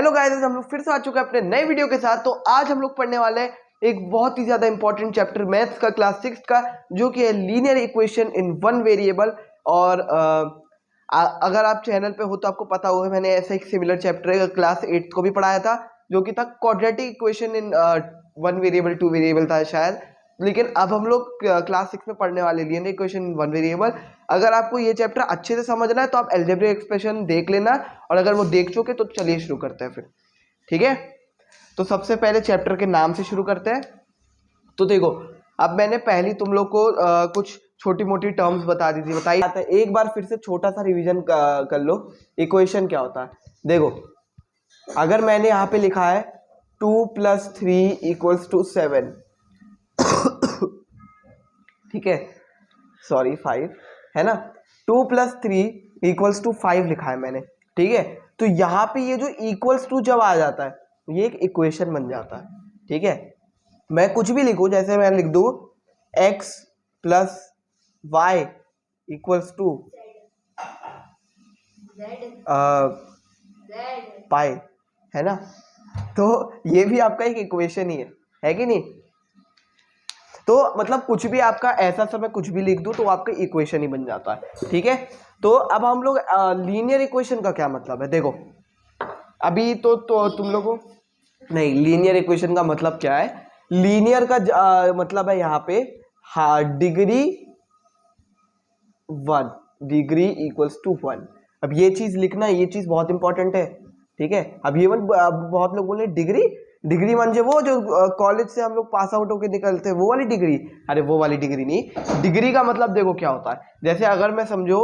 Hello guys, हम लोग फिर से आ चुके हैं अपने नए वीडियो के साथ। तो आज हम लोग पढ़ने वाले हैं एक बहुत ही ज्यादा इंपॉर्टेंट चैप्टर मैथ्स का क्लास 6 का, जो कि है linear equation in one variable. और अगर आप चैनल पे हो तो आपको पता होगा मैंने ऐसा एक सिमिलर चैप्टर क्लास 8 को भी पढ़ाया था, जो कि था quadratic equation in one variable, two variable था शायद। लेकिन अब हम लोग क्लास 6 में पढ़ने वाले linear equation in one variable. अगर आपको ये चैप्टर अच्छे से समझना है तो आप अलजेब्रिक एक्सप्रेशन देख लेना, और अगर वो देख चुके तो चलिए शुरू करते हैं फिर। ठीक है, तो सबसे पहले चैप्टर के नाम से शुरू करते हैं। तो देखो, अब मैंने पहली तुम लोग को कुछ छोटी मोटी टर्म्स बता दी थी, बताइए एक बार फिर से छोटा सा रिवीजन कर लो। इक्वेशन क्या होता है? देखो, अगर मैंने यहाँ पे लिखा है 2 + 3 = 7, ठीक है, सॉरी 5 है ना। 2 + 3 = 5 लिखा है मैंने, ठीक है। तो यहाँ पे ये जो इक्वल्स टू जब आ जाता है ये एक इक्वेशन बन जाता है, ठीक है। मैं कुछ भी लिखूं, जैसे मैं लिख दूं x + y = पाई, है ना। तो ये भी आपका एक इक्वेशन ही है कि नहीं। तो मतलब कुछ भी आपका ऐसा समय कुछ भी लिख दूं तो आपका इक्वेशन ही बन जाता है, ठीक है। तो अब हम लोग लीनियर इक्वेशन का क्या मतलब है, देखो अभी तो तुम लोगों नहीं, लीनियर इक्वेशन का मतलब क्या है? लीनियर का मतलब है यहाँ पे डिग्री 1, डिग्री = 1। अब ये चीज लिखना, ये चीज बहुत इंपॉर्टेंट है, ठीक है। अब ये बहुत लोग बोले डिग्री डिग्री म्हणजे वो जो कॉलेज से हम लोग पास आउट होके निकलते हैं वो वाली डिग्री। अरे वो वाली डिग्री नहीं, डिग्री का मतलब देखो क्या होता है। जैसे अगर मैं समझो,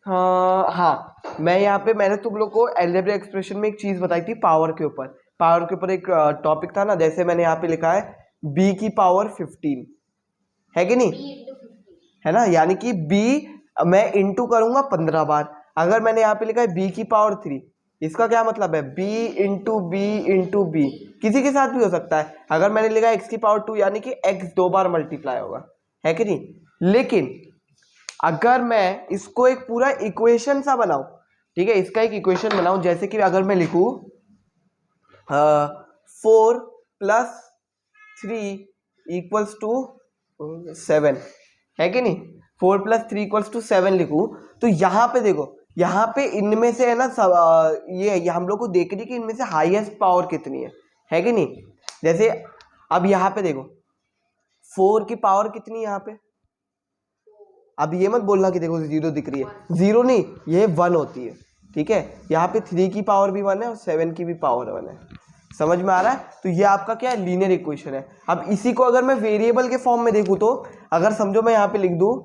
हाँ मैं यहाँ पे मैंने तुम लोग को अलजेब्रिक एक्सप्रेशन में एक चीज बताई थी, पावर के ऊपर एक टॉपिक था ना। जैसे मैंने यहाँ पे लिखा है b⁻15, है कि नहीं, है ना। यानी कि b मैं इंटू करूंगा 15 बार। अगर मैंने यहाँ पे लिखा है b⁻3, इसका क्या मतलब है? b × b किसी के साथ भी हो सकता है। अगर मैंने लिखा है x⁻2 यानी कि x 2 बार मल्टीप्लाई होगा, है कि नहीं। लेकिन अगर मैं इसको एक पूरा इक्वेशन सा बनाऊं, ठीक है, इसका एक इक्वेशन बनाऊं, जैसे कि अगर मैं लिखूं 4 + 3 = 7, है कि नहीं। 4 + 3 = 7 लिखूं तो यहाँ पे देखो, यहाँ पे इनमें से है ना ये हम लोग को देखनी कि इनमें से हाईएस्ट पावर कितनी है कि नहीं। जैसे अब यहाँ पे देखो 4 की पावर कितनी है यहाँ पे। अब ये मत बोलना कि देखो 0 दिख रही है, 0 नहीं, ये 1 होती है, ठीक है। यहाँ पे 3 की पावर भी 1 है और 7 की भी पावर 1 है। समझ में आ रहा है? तो ये आपका क्या है? लीनियर इक्वेशन है। अब इसी को अगर मैं वेरिएबल के फॉर्म में देखूं, तो अगर समझो मैं यहाँ पे लिख दूं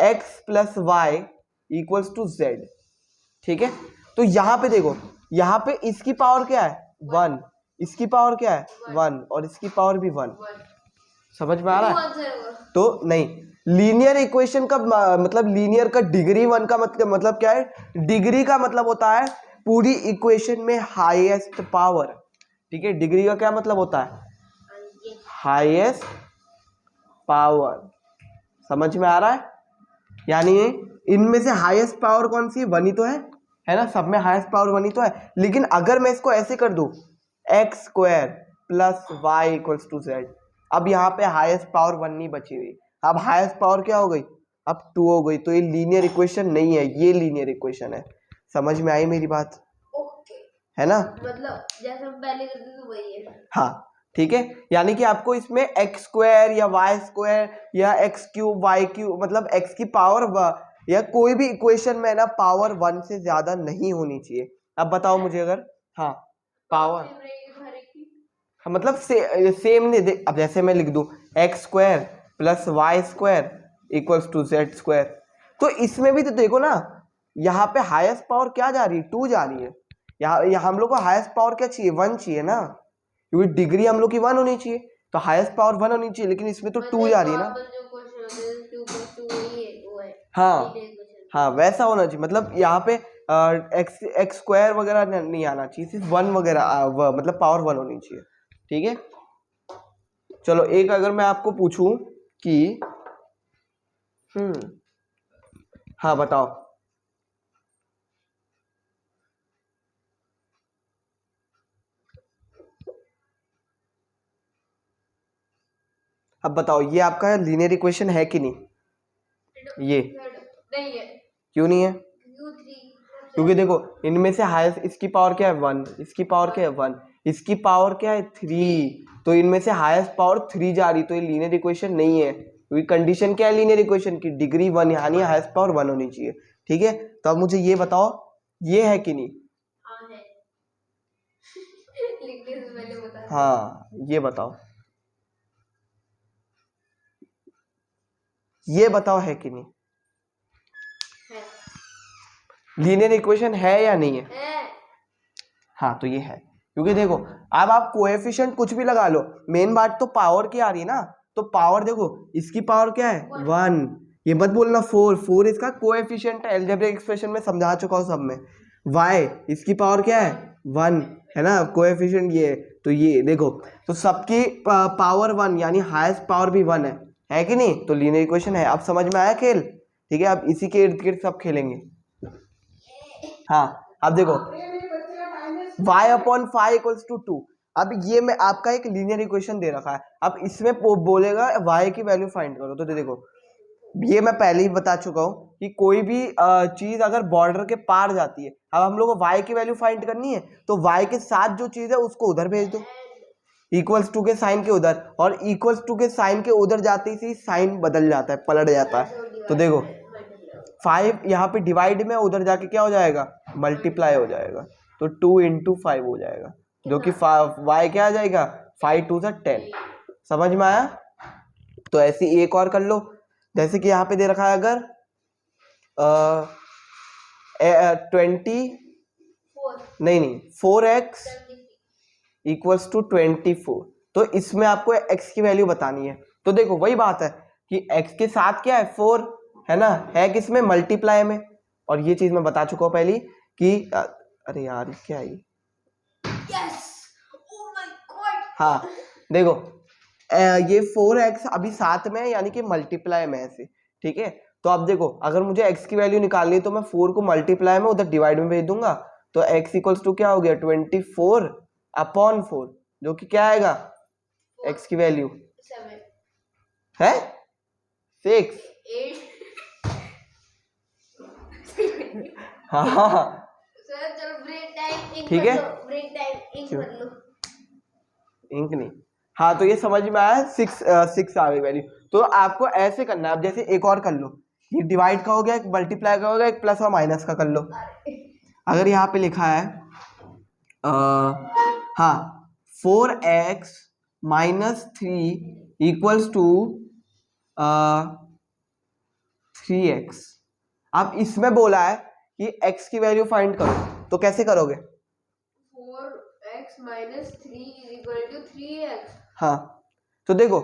x + y = z, ठीक है। तो यहाँ पे देखो, यहाँ पे इसकी पावर क्या है? 1, इसकी पावर क्या है? 1, और इसकी पावर भी 1। समझ में आ रहा है? तो नहीं, लीनियर इक्वेशन का मतलब लीनियर का डिग्री 1 का मतलब क्या है? डिग्री का मतलब होता है पूरी इक्वेशन में हाईएस्ट पावर, ठीक है। डिग्री का क्या मतलब होता है? Highest power. समझ में आ रहा है? यानी इनमें से हाईएस्ट पावर कौन सी है? 1 ही तो है ना। सब में हाईएस्ट पावर 1 ही तो है। लेकिन अगर मैं इसको ऐसे कर दूं x² + y = z, अब यहाँ पे हाईएस्ट पावर 1 नहीं बची हुई, अब हाईएस्ट पावर क्या हो गई? अब 2 हो गई। तो ये लीनियर इक्वेशन नहीं है, ये लीनियर इक्वेशन है। समझ में आई मेरी बात? है ना, मतलब जैसे हम पहले करते थे वही है। हाँ, ठीक है। यानी कि आपको इसमें x² या y² या x³ y³ मतलब x की पावर या कोई भी इक्वेशन में ना पावर 1 से ज्यादा नहीं होनी चाहिए। अब बताओ मुझे, अगर हाँ पावर हाँ, मतलब सेम नहीं। अब जैसे मैं लिख दूं x² + y² = z², तो इसमें भी तो देखो ना, यहाँ पे हाईएस्ट पावर क्या जा रही है? 2 जा रही है। यहाँ हम लोग को हाईएस्ट पावर क्या चाहिए? 1 चाहिए ना, क्योंकि डिग्री हम लोग की 1 होनी चाहिए, तो हाईएस्ट पावर 1 होनी चाहिए। लेकिन इसमें तो 2 जा रही है ना। हाँ हाँ, वैसा होना चाहिए। मतलब यहाँ पे x² वगैरह नहीं आना चाहिए, सिर्फ 1 वगैरह मतलब पावर 1 होनी चाहिए, ठीक है। चलो एक अगर मैं आपको पूछूं कि हाँ बताओ। अब बताओ ये आपका लीनियर इक्वेशन है कि नहीं? ये नहीं है। क्यों नहीं है? क्योंकि देखो इनमें से हाईएस्ट इसकी पावर क्या है 1, इसकी पावर क्या है 1, इसकी पावर क्या है 3, तो इनमें से हाईएस्ट पावर 3 जा रही, तो ये लीनियर इक्वेशन नहीं है। क्योंकि कंडीशन क्या है लीनियर इक्वेशन की? डिग्री 1 यानी हाईएस्ट पावर 1 होनी चाहिए। ठीक है, तो अब मुझे ये बताओ ये है कि नहीं? हाँ है। लिखने से पहले बता दो। हाँ ये बताओ, ये बताओ है कि नहीं? है। लीनियर इक्वेशन है या नहीं है? है। हाँ तो ये है, क्योंकि देखो अब आप कोएफिशिएंट कुछ भी लगा लो, मेन बात तो पावर की आ रही है ना, तो पावर देखो इसकी पावर क्या है 1, ये मत बोलना 4 इसका कोएफिशिएंट है, अलजेब्रिक एक्सप्रेशन में समझा चुका हूँ सब में। y इसकी पावर क्या है 1 है ना, कोएफिशिएंट ये है, तो ये देखो तो सबकी पावर 1 यानी हाईएस्ट पावर भी 1 है कि नहीं? तो लीनियर इक्वेशन है। अब समझ में आया खेल? ठीक है, अब इसी के इर्द गिर्द सब खेलेंगे। हाँ अब देखो y अपॉन 5 इक्वल्स टू 2, अब ये मैं आपका एक लीनियर इक्वेशन दे रखा है, अब इसमें बोलेगा y की वैल्यू फाइंड करो, तो देखो ये मैं पहले ही बता चुका हूँ कि कोई भी चीज अगर बॉर्डर के पार जाती है, अब हम लोग को y की वैल्यू फाइंड करनी है, तो y के साथ जो चीज है उसको उधर भेज दो, इक्वल्स टू के साइन के उधर, और इक्वल्स टू के साइन के उधर जाते ही साइन बदल जाता है, पलट जाता है। तो देखो 5 यहाँ पे डिवाइड में, उधर जाके क्या हो जाएगा मल्टीप्लाई हो जाएगा, तो 2 इंटू 5 हो जाएगा, जो कि y क्या आ जाएगा 5 2 10। समझ में आया? तो ऐसी एक और कर लो, जैसे कि यहाँ पे दे रखा है अगर 4x इक्वल्स टू 24, तो इसमें आपको x की वैल्यू बतानी है। तो देखो वही बात है कि x के साथ क्या है 4 है ना, है किसमें मल्टीप्लाई में, और ये चीज मैं बता चुका हूँ पहले कि अरे यार क्या है Yes! Oh my God! हाँ देखो ये 4x अभी साथ में है यानी कि मल्टीप्लाई में ऐसे, ठीक है। तो अब देखो अगर मुझे x की वैल्यू निकालनी है तो मैं 4 को मल्टीप्लाई में उधर डिवाइड में भेज दूंगा, तो x इक्वल्स टू क्या हो गया 24 अपॉन 4, जो कि क्या आएगा x की वैल्यू 7 है 6। 8 हाँ सर चलो ब्रेक टाइम ठीक है, ब्रेक टाइम इंक कर लो। इंक नहीं, हाँ तो ये समझ में आया 6 आ गई वैल्यू। तो आपको ऐसे करना है, अब जैसे एक और कर लो, ये डिवाइड का हो गया, एक मल्टीप्लाई का हो गया, एक प्लस और माइनस का कर लो। अगर यहाँ पे लिखा है हाँ 4x minus 3 equals to 3x, अब इसमें बोला है कि x की वैल्यू फाइंड करो, तो कैसे करोगे? 4x minus 3 is equal to 3x। हाँ तो देखो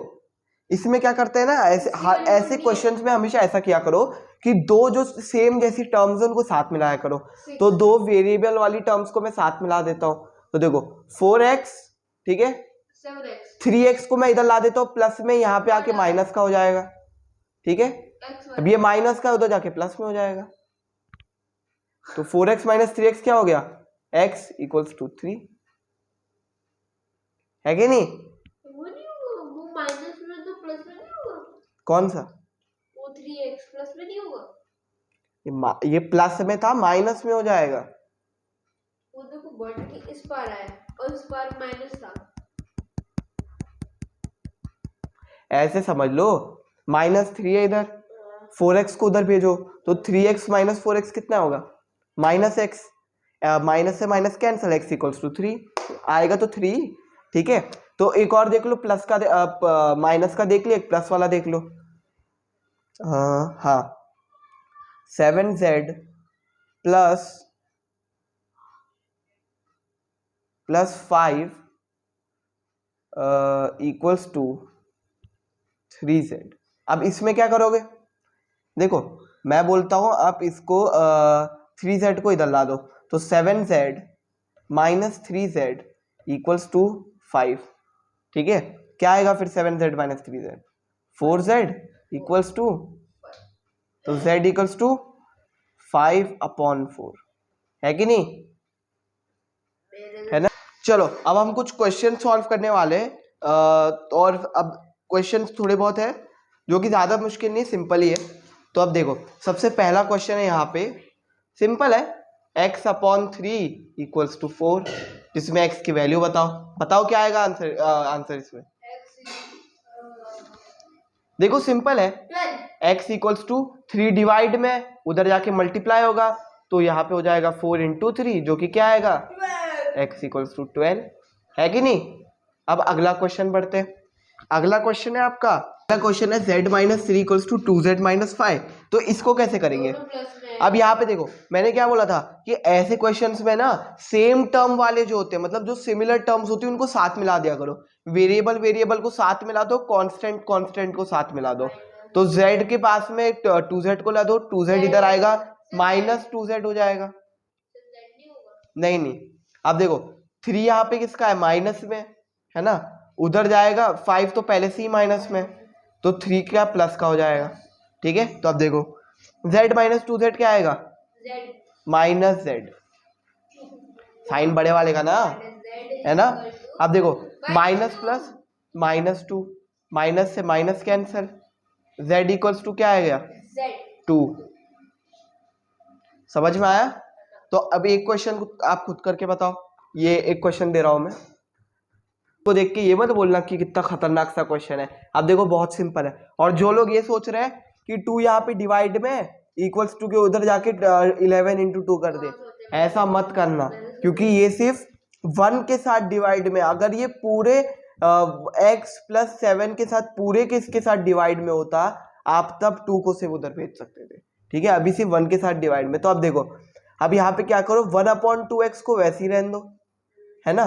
इसमें क्या करते हैं ना, ऐसे क्वेश्चंस में हमेशा ऐसा किया करो कि दो जो सेम जैसी टर्म्स है उनको साथ मिलाया करो। तो दो वेरिएबल वाली टर्म्स को मैं साथ मिला देता हूँ, तो देखो 4x ठीक है, 3x को मैं इधर ला देता हूँ प्लस में, यहाँ पे आके माइनस का हो जाएगा, ठीक है। अब ये माइनस का उधर जाके प्लस में हो जाएगा, तो 4x माइनस 3x क्या हो गया x इक्वल्स टू 3, है कि नहीं? वो माइनस में तो प्लस में नहीं होगा। कौन सा? वो 3x प्लस में नहीं होगा, ये प्लस में था माइनस में हो जाएगा। वो देखो बॉर्डर की इस पार आया और इस पार माइनस था। ऐसे समझ लो -3 है इधर, 4x को उधर भेजो, तो 3x माइनस 4x कितना होगा -x, माइनस से minus cancel, x equals to 3 आएगा, तो 3, ठीक है। तो एक और देख लो प्लस का, माइनस का देख लो, एक प्लस वाला देख लो। हाँ 7z plus 5 equals to 3z। अब इसमें क्या करोगे? देखो मैं बोलता हूं आप इसको 3z को इधर ला दो, तो 7z minus 3z equals to 5, ठीक है। क्या आएगा फिर 7z minus 3z 4z equals to, तो z इक्वल्स टू 5/4, है कि नहीं? है ना। चलो अब हम कुछ क्वेश्चन सॉल्व करने वाले और अब क्वेश्चन थोड़े बहुत है जो कि ज़्यादा मुश्किल नहीं, सिंपल ही है। तो अब देखो सबसे पहला क्वेश्चन है यहाँ पे, सिंपल है, x/3 इक्वल्स टू 4, जिसमें x की वैल्यू बताओ क्या आएगा आंसर इसमें। देखो सिंपल है, x इक्वल्स टू 3 डिवाइड में उधर जाके मल्टीप्लाई होगा, तो यहाँ पे हो जाएगा 4 इंटू 3 जो कि क्या आएगा x इक्वल्स टू 12, है कि नहीं। अब अगला क्वेश्चन बढ़ते हैं। अगला क्वेश्चन है आपका, अगला क्वेश्चन है z-3 इक्वल्स टू 2z-5। तो इसको कैसे करेंगे। अब यहाँ पे देखो मैंने क्या बोला था कि ऐसे क्वेश्चंस में ना सेम टर्म वाले जो होते हैं, मतलब जो सिमिलर टर्म्स होती है उनको साथ मिला दिया करो। वेरिएबल को साथ मिला दो, कांस्टेंट को साथ मिला दो। तो z के पास में 2z को ला दो, 2z इधर आएगा, -2z हो जाएगा। नहीं, अब देखो 3 यहाँ पे किसका है, माइनस में है ना, उधर जाएगा 5 तो पहले से ही माइनस में, तो 3 क्या प्लस का हो जाएगा। ठीक है, तो अब देखो z-2z क्या आएगा, -z, साइन बड़े वाले का ना, है ना। अब देखो माइनस प्लस -2, माइनस से minus cancel, z equals to क्या आएगा 2। समझ में आया। तो अब एक क्वेश्चन आप खुद करके बताओ, ये एक क्वेश्चन दे रहा हूं मैं, तो देख के ये मत बोलना कि कितना खतरनाक सा क्वेश्चन है। अब देखो बहुत सिंपल है, और जो लोग ये सोच रहे हैं कि 2 यहाँ पे डिवाइड में इक्वल्स टू के उधर जाके 11 इंटू 2 कर दे, ऐसा मत करना, क्योंकि ये सिर्फ 1 के साथ डिवाइड में, अगर ये पूरे x + 7 के साथ पूरे के इसके साथ डिवाइड में होता, आप तब 2 को सिर्फ उधर भेज सकते थे। ठीक है, अभी सिर्फ 1 के साथ डिवाइड में। तो अब देखो अब यहाँ पे क्या करो, 1/2x को वैसे ही रहने दो, है ना,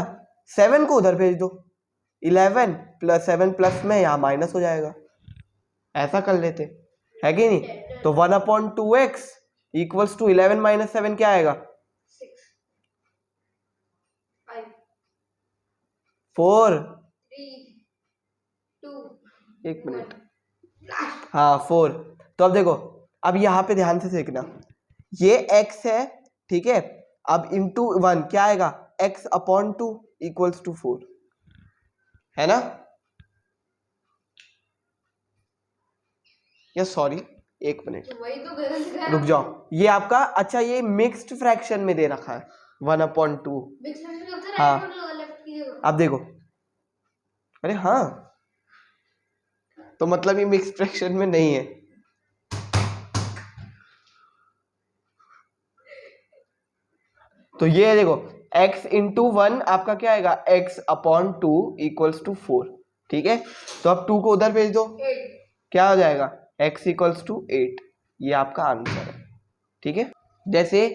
7 को उधर भेज दो, 11 + 7 प्लस में यहाँ माइनस हो जाएगा, ऐसा कर लेते, है कि नहीं। तो 1/2x इक्वल्स टू 11 - 7 क्या आएगा 4, 1 मिनट, हाँ 4। तो अब देखो अब यहाँ पे ध्यान से देखना, ये x है, ठीक है, अब इंटू 1 क्या आएगा x/2 इक्वल्स टू 4, है ना। या सॉरी 1 मिनट रुक जाओ, ये आपका अच्छा ये मिक्स्ड फ्रैक्शन में दे रखा है 1/2। हाँ अब देखो, अरे हाँ तो मतलब ये मिक्स्ड फ्रैक्शन में नहीं है। तो ये देखो x इंटू 1 आपका क्या आएगा x/2 इक्वल्स टू 4, ठीक है। तो अब 2 को उधर भेज दो, क्या हो जाएगा x इक्वल्स टू 8, ये आपका आंसर है। ठीक है, जैसे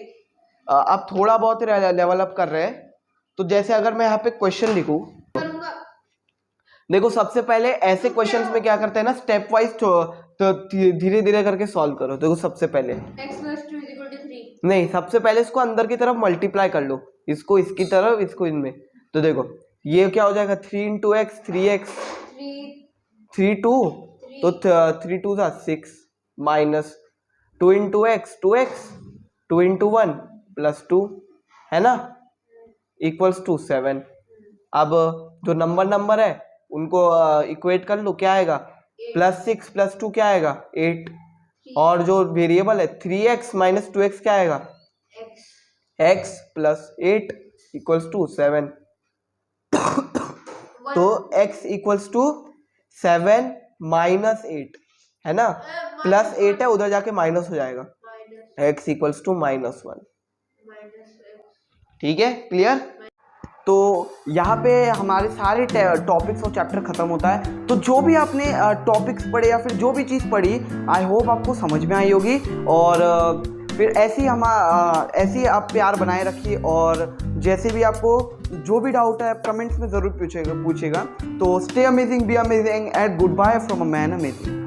आप थोड़ा बहुत लेवल अप कर रहे हैं, तो जैसे अगर मैं यहाँ पे क्वेश्चन लिखूं, देखो सबसे पहले ऐसे क्वेश्चंस में क्या करते हैं ना, स्टेप वाइज तो धीरे धीरे करके सॉल्व करो। देखो सबसे पहले नहीं, सबसे पहले इसको अंदर की तरफ मल्टीप्लाई कर लो, इसको इसकी तरफ, इसको इनमें। तो देखो ये क्या हो जाएगा 3 इंटू एक्स 3x 3 2, तो 3 2 6 minus 2 into x 2x 2 into 1 +2, है ना, इक्वल्स टू 7। अब जो नंबर है उनको इक्वेट कर लो, क्या आएगा +6 +2 क्या आएगा 8, और जो वेरिएबल है 3x - 2x क्या आएगा x + 8 इक्वल्स टू 7। तो x इक्वल्स टू 7 - 8, है ना, +8 है उधर जाके माइनस हो जाएगा, x इक्वल्स टू -1। ठीक है, क्लियर। तो यहाँ पे हमारे सारे टॉपिक्स और चैप्टर ख़त्म होता है। तो जो भी आपने टॉपिक्स पढ़े या फिर जो भी चीज़ पढ़ी, आई होप आपको समझ में आई होगी। और फिर ऐसे ही आप प्यार बनाए रखिए, और जैसे भी आपको जो भी डाउट है आप कमेंट्स में ज़रूर पूछेगा। तो stay amazing, be amazing and good bye from a man amazing.